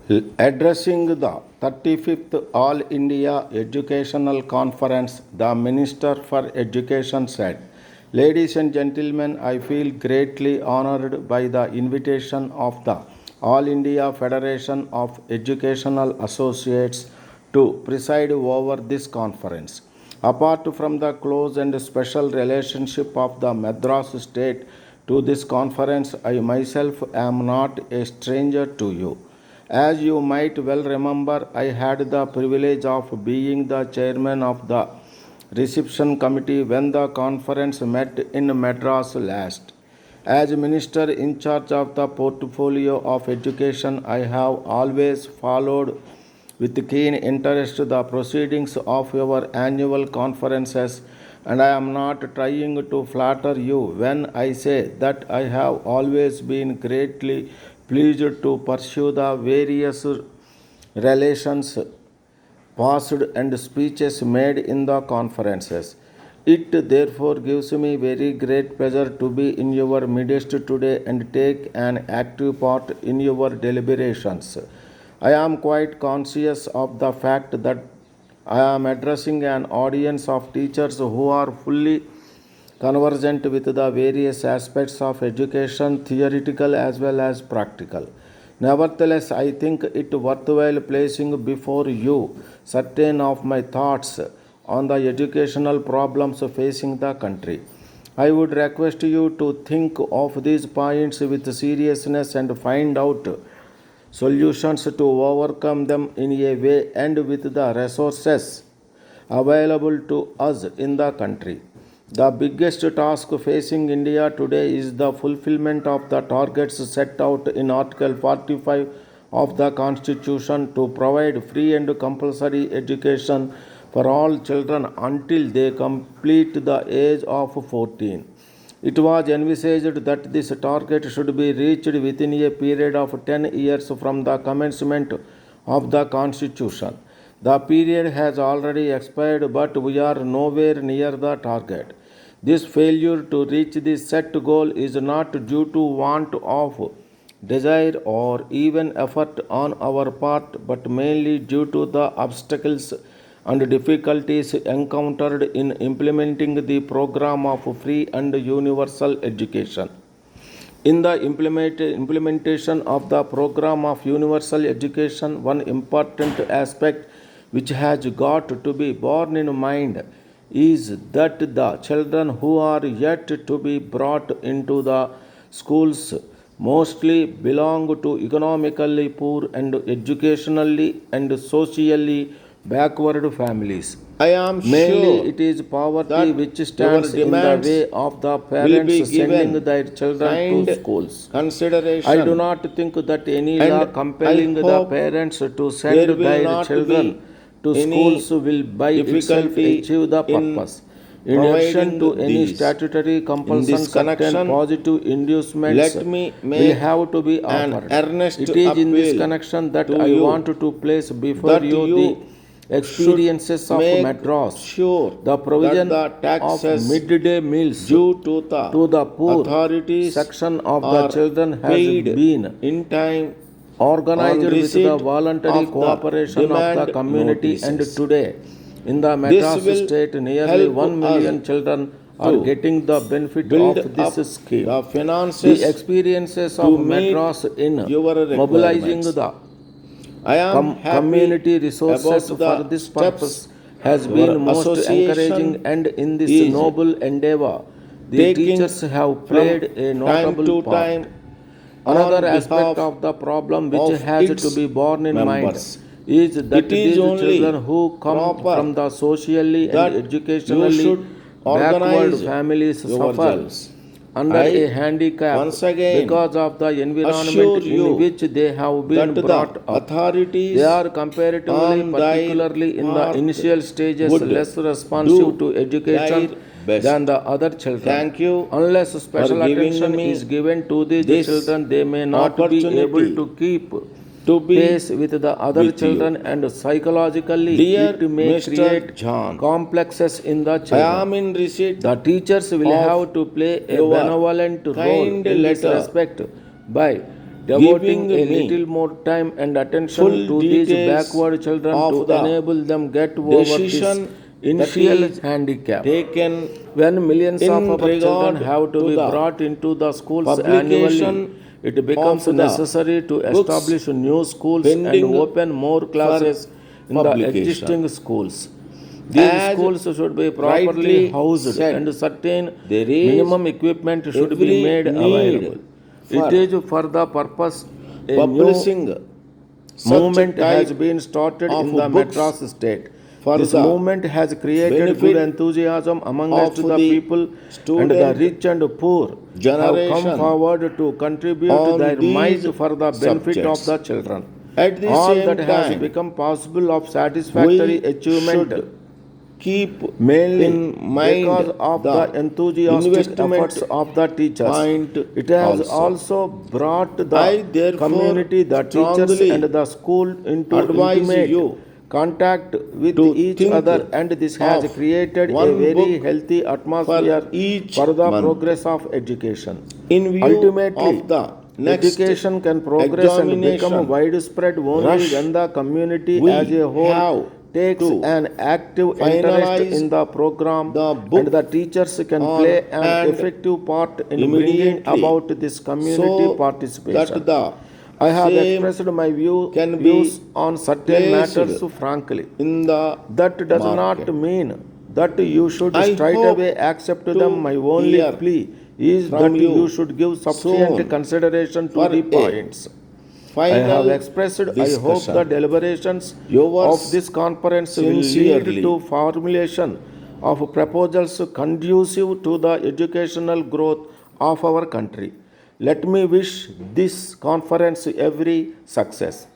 Addressing the 35th All India Educational Conference, the Minister for Education said, "Ladies and gentlemen, I feel greatly honored by the invitation of the All India Federation of Educational Associates to preside over this conference. Apart from the close and special relationship of the Madras state to this conference, I myself am not a stranger to you. As you might well remember, I had the privilege of being the chairman of the reception committee when the conference met in Madras last. As minister in charge of the portfolio of education, I have always followed with keen interest the proceedings of your annual conferences, and I am not trying to flatter you when I say that I have always been greatly pleased to pursue the various relations passed and speeches made in the conferences. It therefore gives me very great pleasure to be in your midst today and take an active part in your deliberations. I am quite conscious of the fact that I am addressing an audience of teachers who are fully conversant with the various aspects of education, theoretical as well as practical. Nevertheless, I think it worthwhile placing before you certain of my thoughts on the educational problems facing the country. I would request you to think of these points with seriousness and find out solutions to overcome them in a way and with the resources available to us in the country. The biggest task facing India today is the fulfillment of the targets set out in Article 45 of the Constitution to provide free and compulsory education for all children until they complete the age of 14. It was envisaged that this target should be reached within a period of 10 years from the commencement of the Constitution. The period has already expired, but we are nowhere near the target. This failure to reach the set goal is not due to want of desire or even effort on our part, but mainly due to the obstacles and difficulties encountered in implementing the program of free and universal education. In the implementation of the program of universal education, one important aspect which has got to be borne in mind is that the children who are yet to be brought into the schools mostly belong to economically poor and educationally and socially backward families. I am Mainly, sure it is poverty that which your stands in the demands way of the will be parents sending given their children to kind schools. I do consideration, not think that any law and I compelling the hope parents to send there will their not children be to schools any will by itself difficulty achieve the in purpose. In addition to providing any these. statutory In compulsion, this certain connection, positive inducements let me will make have to be an offered. earnest It is in this appeal connection that to I want you to place before that you the you should experiences of make Madras, sure the that provision the of taxes midday meals due to the to the poor authorities section of the are children has paid been in time organized on with the receipt voluntary of the cooperation of the demand community, and notices. today in the This Madras will state nearly help 1 us million children are to getting the benefit build of this up scheme. the The finances experiences to of meet Madras in your mobilizing requirements. the I am happy community resources about for the this purpose steps has been your most encouraging, association and in this is noble endeavor the taking teachers have from played a time notable to part. time Another on aspect behalf of the problem which of has to its be borne in mind members. is that It is these children only who come proper from the socially and that you educationally should backward organize families suffer yourselves. under a I handicap once again because of the environment assure in you which they have been that the brought up. They authorities are comparatively, on their particularly in the part initial stages, would less responsive do to their education than best. the other children. Thank you Unless for special giving attention is me given to these this children, they may not be able opportunity to keep to be pace with the other with children, you. and psychologically it Dear may Mr. create John, complexes in the I children. am in receipt The teachers will of have to play a your benevolent role kind in this letter respect by devoting giving a me little more time and attention full to these details backward children of to the enable them get over this decision initial that is handicap. taken When millions in of our children regard have to to be the brought into the schools publication annually, it becomes of the necessary to books establish new schools and pending open more classes in the publication. existing schools. These As schools should be rightly properly housed said, and certain there is minimum equipment should be every made need available. for It is for the purpose a new publishing movement such has type been started of in the books Madras state. for This the movement has created benefit good enthusiasm amongst of the the people, and the student rich and poor have come generation forward to contribute on their might these for the benefit of subjects. the children. At the All same that has time, become possible of satisfactory we achievement should keep mainly in mind because of the the enthusiastic investment efforts of the teachers. point It has also. also brought the I therefore community, the teachers strongly and the school into advise intimate you contact with to each think other, and this has of created a one very book healthy atmosphere each for the month. progress of education. in view Ultimately, of the next education can progress and become examination widespread only rush, when the community we as a whole have takes to an active interest finalize in the program, the book and the teachers can on play an and effective part in bringing immediately about this community so participation. that the I have same expressed my can be views on certain placed matters frankly. in the That does market. not mean that you should I straight hope away accept to them. My only hear plea is from that you you should give sufficient soon consideration to for the a points I final have expressed. I hope discussion. the deliberations Yours of this conference will lead sincerely. to formulation of proposals conducive to the educational growth of our country. Let me wish this conference every success.